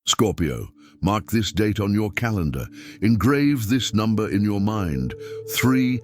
Scorpio, mark this date on your calendar. Engrave this number in your mind. 3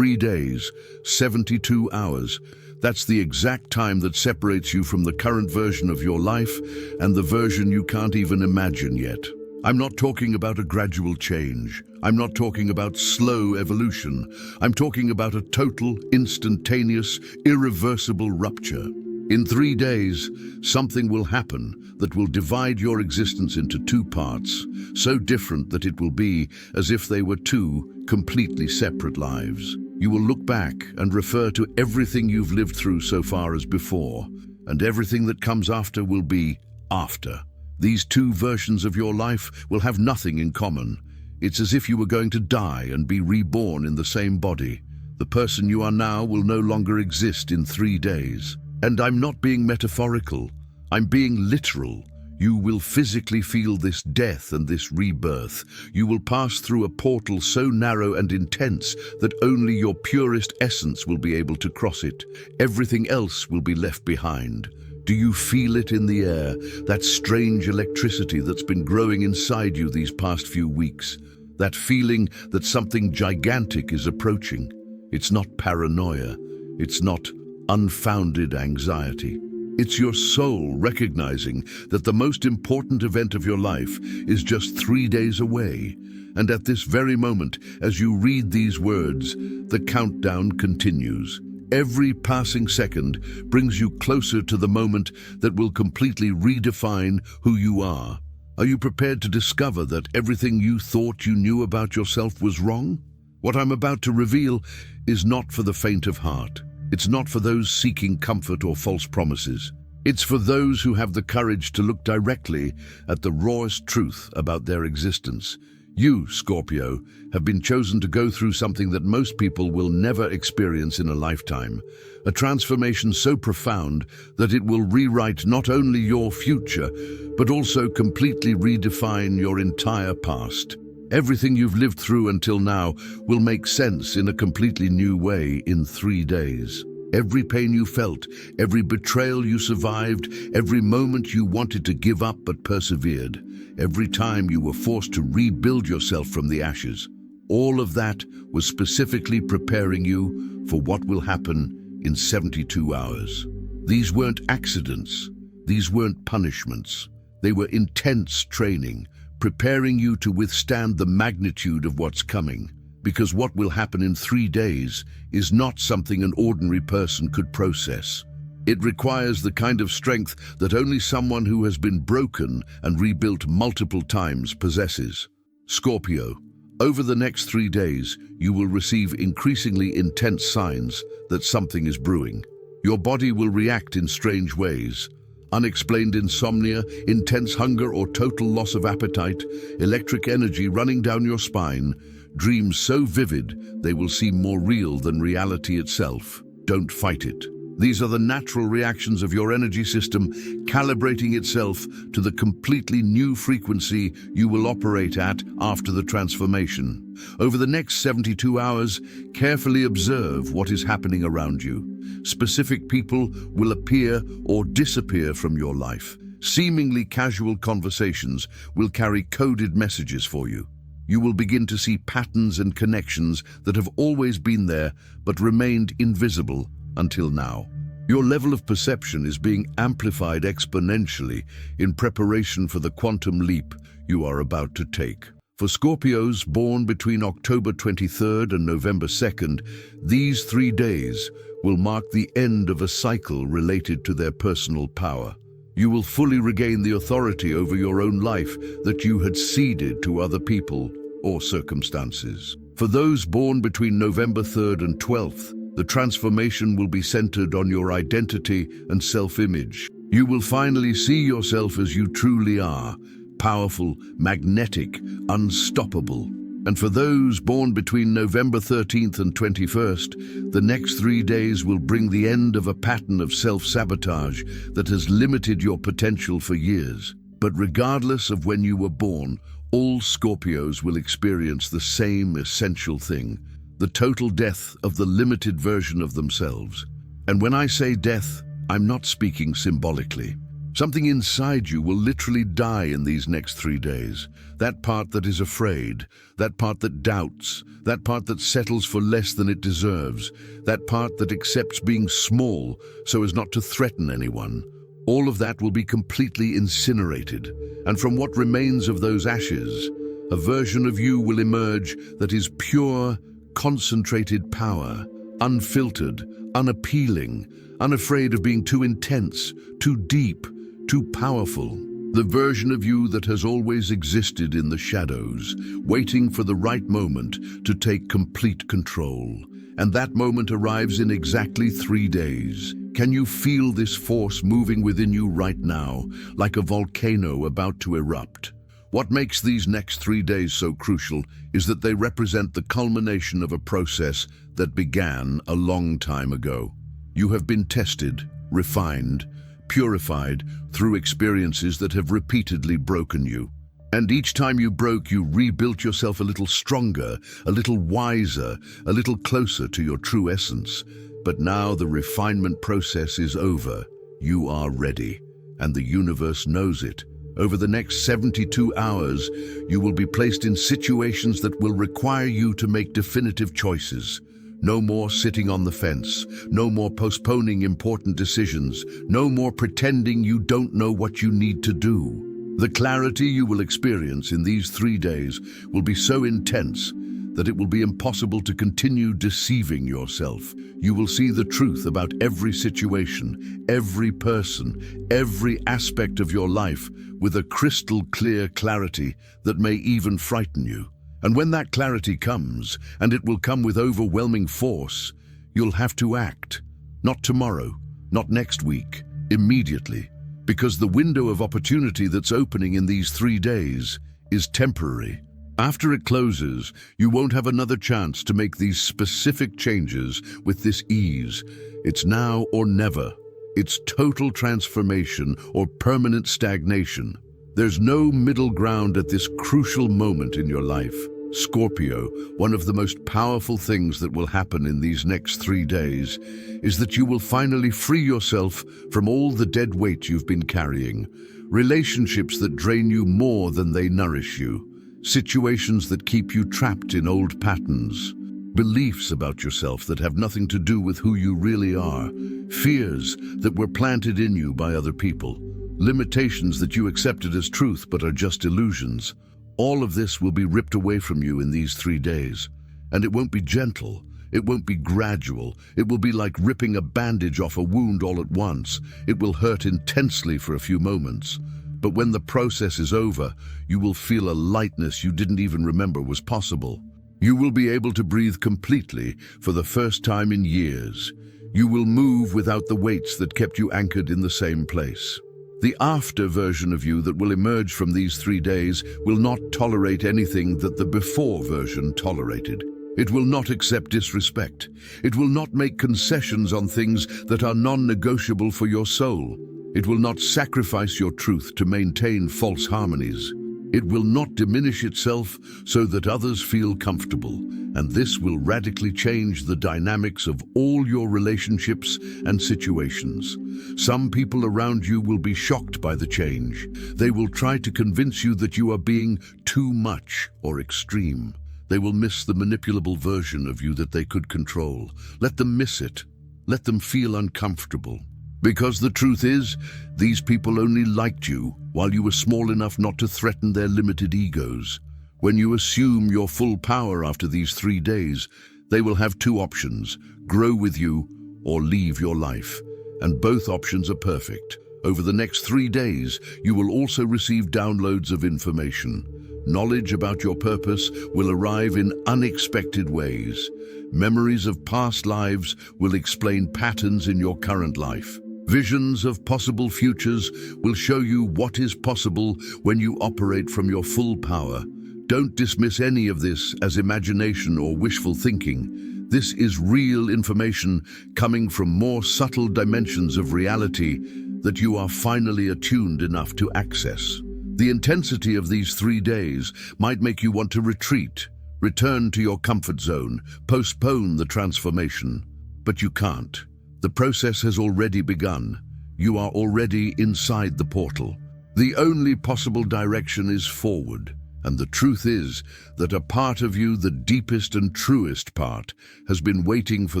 days, 72 hours. That's the exact time that separates you from the current version of your life and the version you can't even imagine yet. I'm not talking about a gradual change. I'm not talking about slow evolution. I'm talking about a total, instantaneous, irreversible rupture. In 3 days, something will happen that will divide your existence into two parts, so different that it will be as if they were two completely separate lives. You will look back and refer to everything you've lived through so far as before, and everything that comes after will be after. These two versions of your life will have nothing in common. It's as if you were going to die and be reborn in the same body. The person you are now will no longer exist in 3 days. And I'm not being metaphorical, I'm being literal. You will physically feel this death and this rebirth. You will pass through a portal so narrow and intense that only your purest essence will be able to cross it. Everything else will be left behind. Do you feel it in the air, that strange electricity that's been growing inside you these past few weeks? That feeling that something gigantic is approaching. It's not paranoia, it's not unfounded anxiety. It's your soul recognizing that the most important event of your life is just 3 days away. And at this very moment, as you read these words, the countdown continues. Every passing second brings you closer to the moment that will completely redefine who you are. Are you prepared to discover that everything you thought you knew about yourself was wrong? What I'm about to reveal is not for the faint of heart. It's not for those seeking comfort or false promises. It's for those who have the courage to look directly at the rawest truth about their existence. You, Scorpio, have been chosen to go through something that most people will never experience in a lifetime. A transformation so profound that it will rewrite not only your future, but also completely redefine your entire past. Everything you've lived through until now will make sense in a completely new way in 3 days. Every pain you felt, every betrayal you survived, every moment you wanted to give up but persevered, every time you were forced to rebuild yourself from the ashes, all of that was specifically preparing you for what will happen in 72 hours. These weren't accidents. These weren't punishments. They were intense training, preparing you to withstand the magnitude of what's coming. Because what will happen in 3 days is not something an ordinary person could process. It requires the kind of strength that only someone who has been broken and rebuilt multiple times possesses. Scorpio, over the next 3 days, you will receive increasingly intense signs that something is brewing. Your body will react in strange ways. Unexplained insomnia, intense hunger or total loss of appetite, electric energy running down your spine, dreams so vivid they will seem more real than reality itself. Don't fight it. These are the natural reactions of your energy system calibrating itself to the completely new frequency you will operate at after the transformation. Over the next 72 hours, carefully observe what is happening around you. Specific people will appear or disappear from your life. Seemingly casual conversations will carry coded messages for you. You will begin to see patterns and connections that have always been there but remained invisible until now. Your level of perception is being amplified exponentially in preparation for the quantum leap you are about to take. For Scorpios born between October 23rd and November 2nd, these 3 days will mark the end of a cycle related to their personal power. You will fully regain the authority over your own life that you had ceded to other people or circumstances. For those born between November 3rd and 12th, the transformation will be centered on your identity and self-image. You will finally see yourself as you truly are, powerful, magnetic, unstoppable. And for those born between November 13th and 21st, the next 3 days will bring the end of a pattern of self-sabotage that has limited your potential for years. But regardless of when you were born, all Scorpios will experience the same essential thing: the total death of the limited version of themselves. And when I say death, I'm not speaking symbolically. Something inside you will literally die in these next 3 days. That part that is afraid, that part that doubts, that part that settles for less than it deserves, that part that accepts being small so as not to threaten anyone. All of that will be completely incinerated, and from what remains of those ashes, a version of you will emerge that is pure, concentrated power, unfiltered, unappealing, unafraid of being too intense, too deep, too powerful. The version of you that has always existed in the shadows, waiting for the right moment to take complete control. And that moment arrives in exactly 3 days. Can you feel this force moving within you right now, like a volcano about to erupt? What makes these next 3 days so crucial is that they represent the culmination of a process that began a long time ago. You have been tested, refined, purified through experiences that have repeatedly broken you. And each time you broke, you rebuilt yourself a little stronger, a little wiser, a little closer to your true essence. But now the refinement process is over. You are ready, and the universe knows it. Over the next 72 hours, you will be placed in situations that will require you to make definitive choices. No more sitting on the fence, no more postponing important decisions, no more pretending you don't know what you need to do. The clarity you will experience in these 3 days will be so intense that it will be impossible to continue deceiving yourself. You will see the truth about every situation, every person, every aspect of your life with a crystal clear clarity that may even frighten you. And when that clarity comes, and it will come with overwhelming force, you'll have to act. Not tomorrow, not next week, immediately. Because the window of opportunity that's opening in these 3 days is temporary. After it closes, you won't have another chance to make these specific changes with this ease. It's now or never. It's total transformation or permanent stagnation. There's no middle ground at this crucial moment in your life. Scorpio, one of the most powerful things that will happen in these next 3 days is that you will finally free yourself from all the dead weight you've been carrying, relationships that drain you more than they nourish you, situations that keep you trapped in old patterns, beliefs about yourself that have nothing to do with who you really are, fears that were planted in you by other people, limitations that you accepted as truth but are just illusions. All of this will be ripped away from you in these 3 days. And it won't be gentle. It won't be gradual. It will be like ripping a bandage off a wound all at once. It will hurt intensely for a few moments. But when the process is over, you will feel a lightness you didn't even remember was possible. You will be able to breathe completely for the first time in years. You will move without the weights that kept you anchored in the same place. The after version of you that will emerge from these 3 days will not tolerate anything that the before version tolerated. It will not accept disrespect. It will not make concessions on things that are non-negotiable for your soul. It will not sacrifice your truth to maintain false harmonies. It will not diminish itself so that others feel comfortable, and this will radically change the dynamics of all your relationships and situations. Some people around you will be shocked by the change. They will try to convince you that you are being too much or extreme. They will miss the manipulable version of you that they could control. Let them miss it. Let them feel uncomfortable. Because the truth is, these people only liked you while you were small enough not to threaten their limited egos. When you assume your full power after these 3 days, they will have 2 options: grow with you or leave your life. And both options are perfect. Over the next 3 days, you will also receive downloads of information. Knowledge about your purpose will arrive in unexpected ways. Memories of past lives will explain patterns in your current life. Visions of possible futures will show you what is possible when you operate from your full power. Don't dismiss any of this as imagination or wishful thinking. This is real information coming from more subtle dimensions of reality that you are finally attuned enough to access. The intensity of these 3 days might make you want to retreat, return to your comfort zone, postpone the transformation. But you can't. The process has already begun. You are already inside the portal. The only possible direction is forward. And the truth is that a part of you, the deepest and truest part, has been waiting for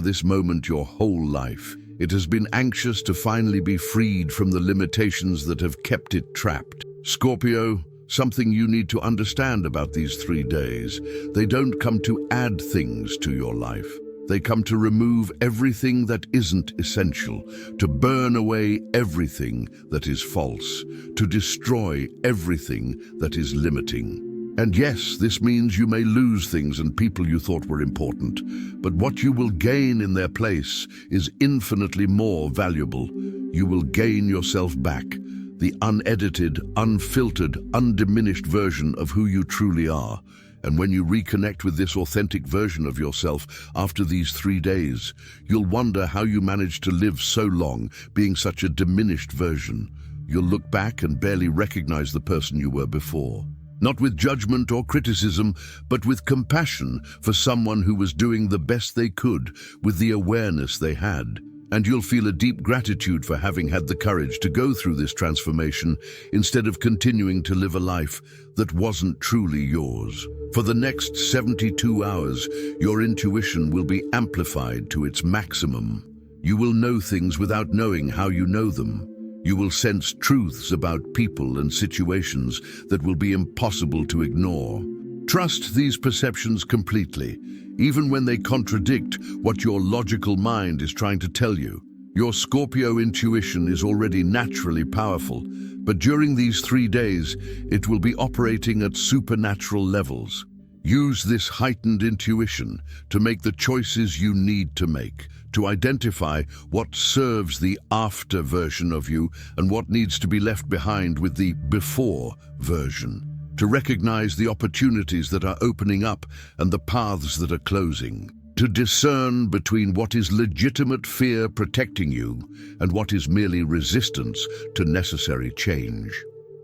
this moment your whole life. It has been anxious to finally be freed from the limitations that have kept it trapped. Scorpio, something you need to understand about these 3 days. They don't come to add things to your life. They come to remove everything that isn't essential, to burn away everything that is false, to destroy everything that is limiting. And yes, this means you may lose things and people you thought were important, but what you will gain in their place is infinitely more valuable. You will gain yourself back, the unedited, unfiltered, undiminished version of who you truly are. And when you reconnect with this authentic version of yourself after these 3 days, you'll wonder how you managed to live so long being such a diminished version. You'll look back and barely recognize the person you were before. Not with judgment or criticism, but with compassion for someone who was doing the best they could with the awareness they had. And you'll feel a deep gratitude for having had the courage to go through this transformation instead of continuing to live a life that wasn't truly yours. For the next 72 hours, your intuition will be amplified to its maximum. You will know things without knowing how you know them. You will sense truths about people and situations that will be impossible to ignore. Trust these perceptions completely, even when they contradict what your logical mind is trying to tell you. Your Scorpio intuition is already naturally powerful, but during these 3 days, it will be operating at supernatural levels. Use this heightened intuition to make the choices you need to make, to identify what serves the after version of you and what needs to be left behind with the before version, to recognize the opportunities that are opening up and the paths that are closing, to discern between what is legitimate fear protecting you and what is merely resistance to necessary change.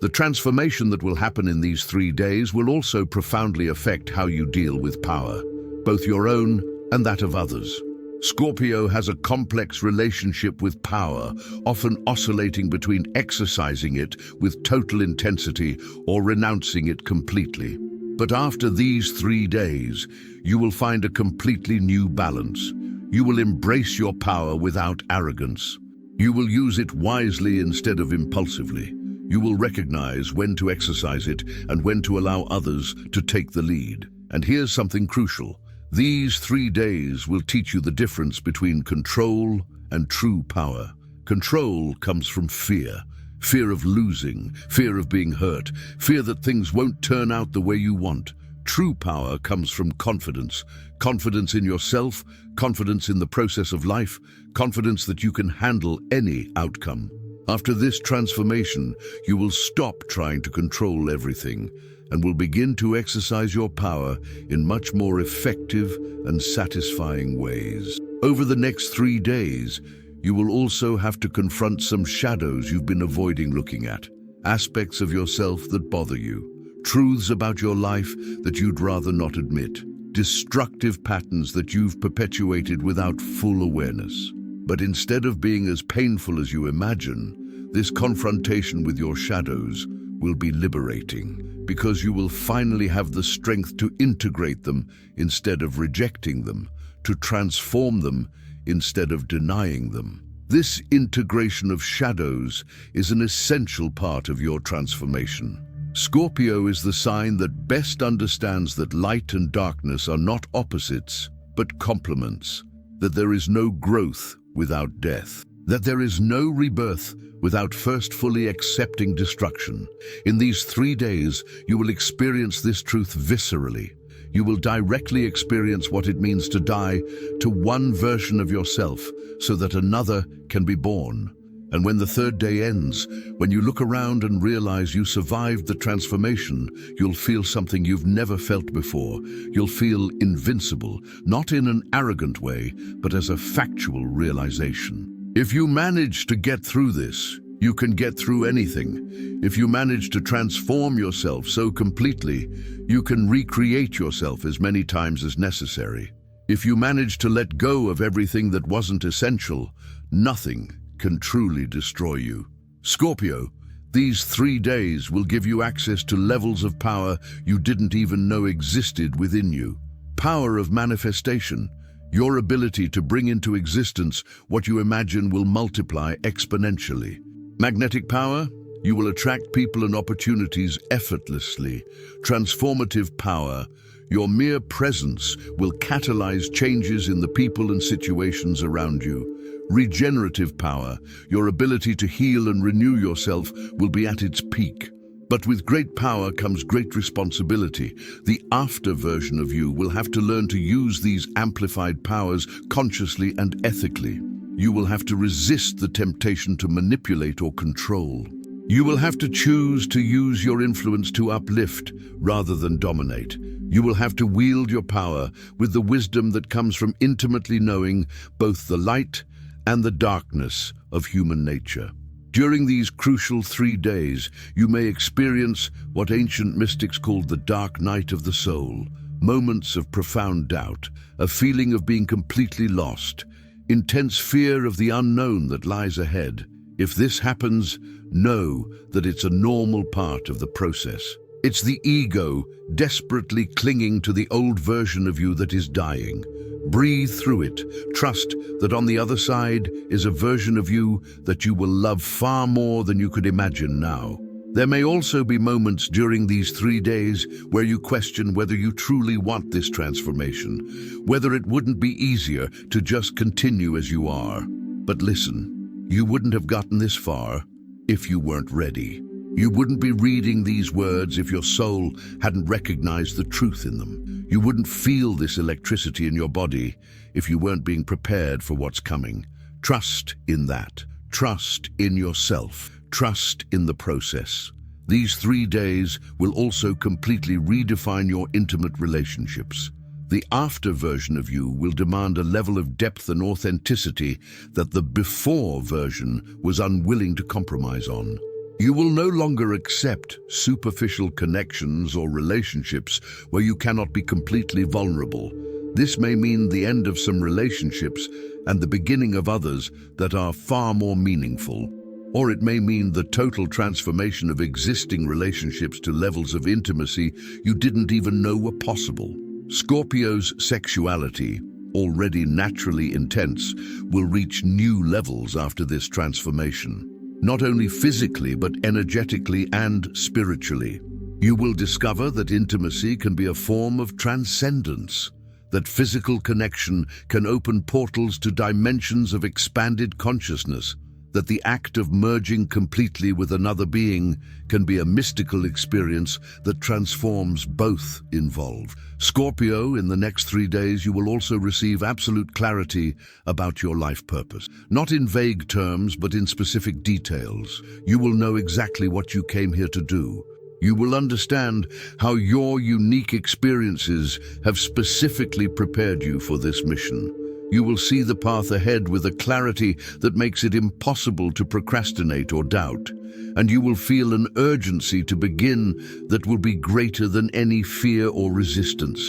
The transformation that will happen in these 3 days will also profoundly affect how you deal with power, both your own and that of others. Scorpio has a complex relationship with power, often oscillating between exercising it with total intensity or renouncing it completely. But after these 3 days, you will find a completely new balance. You will embrace your power without arrogance. You will use it wisely instead of impulsively. You will recognize when to exercise it and when to allow others to take the lead. And here's something crucial. These 3 days will teach you the difference between control and true power. Control comes from fear. Fear of losing, fear of being hurt, fear that things won't turn out the way you want. True power comes from confidence. Confidence in yourself, confidence in the process of life, confidence that you can handle any outcome. After this transformation, you will stop trying to control everything and will begin to exercise your power in much more effective and satisfying ways. Over the next 3 days, you will also have to confront some shadows you've been avoiding looking at, aspects of yourself that bother you, truths about your life that you'd rather not admit, destructive patterns that you've perpetuated without full awareness. But instead of being as painful as you imagine, this confrontation with your shadows will be liberating, because you will finally have the strength to integrate them instead of rejecting them, to transform them instead of denying them. This integration of shadows is an essential part of your transformation. Scorpio is the sign that best understands that light and darkness are not opposites, but complements, that there is no growth without death, that there is no rebirth without first fully accepting destruction. In these 3 days, you will experience this truth viscerally. You will directly experience what it means to die to one version of yourself so that another can be born. And when the 3rd day ends, when you look around and realize you survived the transformation, you'll feel something you've never felt before. You'll feel invincible, not in an arrogant way, but as a factual realization. If you manage to get through this, you can get through anything. If you manage to transform yourself so completely, you can recreate yourself as many times as necessary. If you manage to let go of everything that wasn't essential, nothing can truly destroy you. Scorpio, these 3 days will give you access to levels of power you didn't even know existed within you. Power of manifestation, your ability to bring into existence what you imagine will multiply exponentially. Magnetic power, you will attract people and opportunities effortlessly. Transformative power, your mere presence will catalyze changes in the people and situations around you. Regenerative power, your ability to heal and renew yourself will be at its peak. But with great power comes great responsibility. The after version of you will have to learn to use these amplified powers consciously and ethically. You will have to resist the temptation to manipulate or control. You will have to choose to use your influence to uplift rather than dominate. You will have to wield your power with the wisdom that comes from intimately knowing both the light and the darkness of human nature. During these crucial 3 days, you may experience what ancient mystics called the dark night of the soul, moments of profound doubt, a feeling of being completely lost, intense fear of the unknown that lies ahead. If this happens, know that it's a normal part of the process. It's the ego desperately clinging to the old version of you that is dying. Breathe through it. Trust that on the other side is a version of you that you will love far more than you could imagine now. There may also be moments during these 3 days where you question whether you truly want this transformation, whether it wouldn't be easier to just continue as you are. But listen, you wouldn't have gotten this far if you weren't ready. You wouldn't be reading these words if your soul hadn't recognized the truth in them. You wouldn't feel this electricity in your body if you weren't being prepared for what's coming. Trust in that. Trust in yourself. Trust in the process. These 3 days will also completely redefine your intimate relationships. The after version of you will demand a level of depth and authenticity that the before version was unwilling to compromise on. You will no longer accept superficial connections or relationships where you cannot be completely vulnerable. This may mean the end of some relationships and the beginning of others that are far more meaningful. Or it may mean the total transformation of existing relationships to levels of intimacy you didn't even know were possible. Scorpio's sexuality, already naturally intense, will reach new levels after this transformation. Not only physically, but energetically and spiritually. You will discover that intimacy can be a form of transcendence, that physical connection can open portals to dimensions of expanded consciousness, that the act of merging completely with another being can be a mystical experience that transforms both involved. Scorpio, in the next 3 days, you will also receive absolute clarity about your life purpose. Not in vague terms, but in specific details. You will know exactly what you came here to do. You will understand how your unique experiences have specifically prepared you for this mission. You will see the path ahead with a clarity that makes it impossible to procrastinate or doubt. And you will feel an urgency to begin that will be greater than any fear or resistance.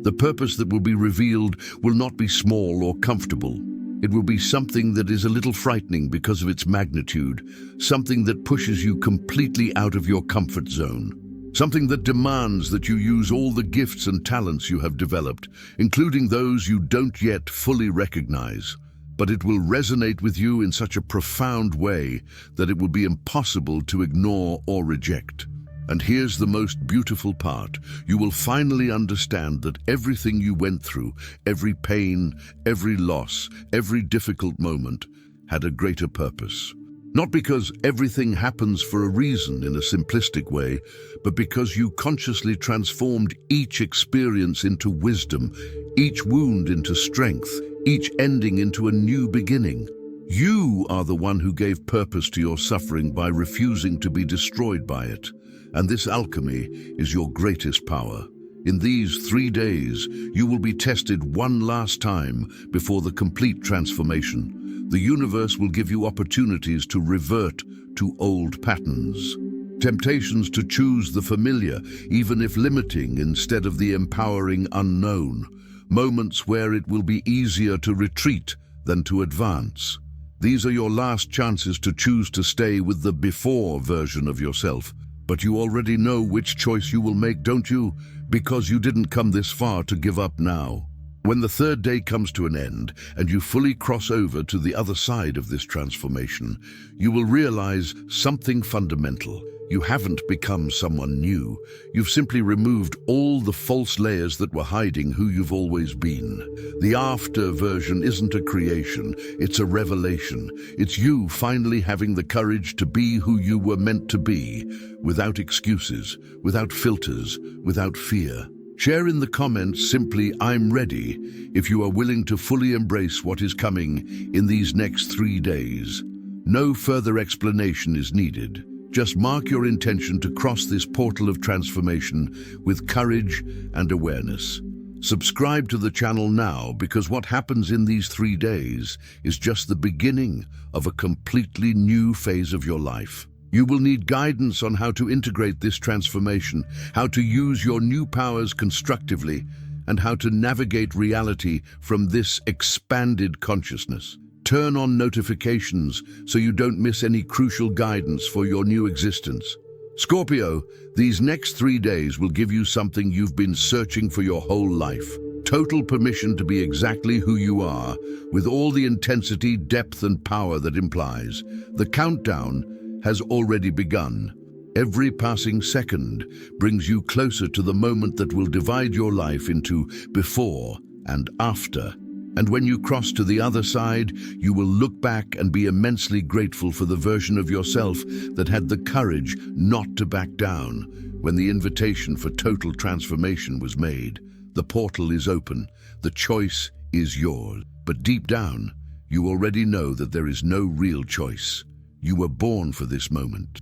The purpose that will be revealed will not be small or comfortable. It will be something that is a little frightening because of its magnitude, something that pushes you completely out of your comfort zone. Something that demands that you use all the gifts and talents you have developed, including those you don't yet fully recognize. But it will resonate with you in such a profound way that it will be impossible to ignore or reject. And here's the most beautiful part. You will finally understand that everything you went through, every pain, every loss, every difficult moment, had a greater purpose. Not because everything happens for a reason in a simplistic way, but because you consciously transformed each experience into wisdom, each wound into strength, each ending into a new beginning. You are the one who gave purpose to your suffering by refusing to be destroyed by it. And this alchemy is your greatest power. In these 3 days, you will be tested one last time before the complete transformation. The universe will give you opportunities to revert to old patterns. Temptations to choose the familiar, even if limiting, instead of the empowering unknown. Moments where it will be easier to retreat than to advance. These are your last chances to choose to stay with the before version of yourself. But you already know which choice you will make, don't you? Because you didn't come this far to give up now. When the third day comes to an end and you fully cross over to the other side of this transformation, you will realize something fundamental. You haven't become someone new. You've simply removed all the false layers that were hiding who you've always been. The after version isn't a creation, it's a revelation. It's you finally having the courage to be who you were meant to be, without excuses, without filters, without fear. Share in the comments simply "I'm ready" if you are willing to fully embrace what is coming in these next 3 days. No further explanation is needed. Just mark your intention to cross this portal of transformation with courage and awareness. Subscribe to the channel now, because what happens in these 3 days is just the beginning of a completely new phase of your life. You will need guidance on how to integrate this transformation, how to use your new powers constructively, and how to navigate reality from this expanded consciousness. Turn on notifications so you don't miss any crucial guidance for your new existence. Scorpio, these next 3 days will give you something you've been searching for your whole life. Total permission to be exactly who you are, with all the intensity, depth, and power that implies. The countdown has already begun. Every passing second brings you closer to the moment that will divide your life into before and after. And when you cross to the other side, you will look back and be immensely grateful for the version of yourself that had the courage not to back down when the invitation for total transformation was made. The portal is open. The choice is yours. But deep down, you already know that there is no real choice. You were born for this moment.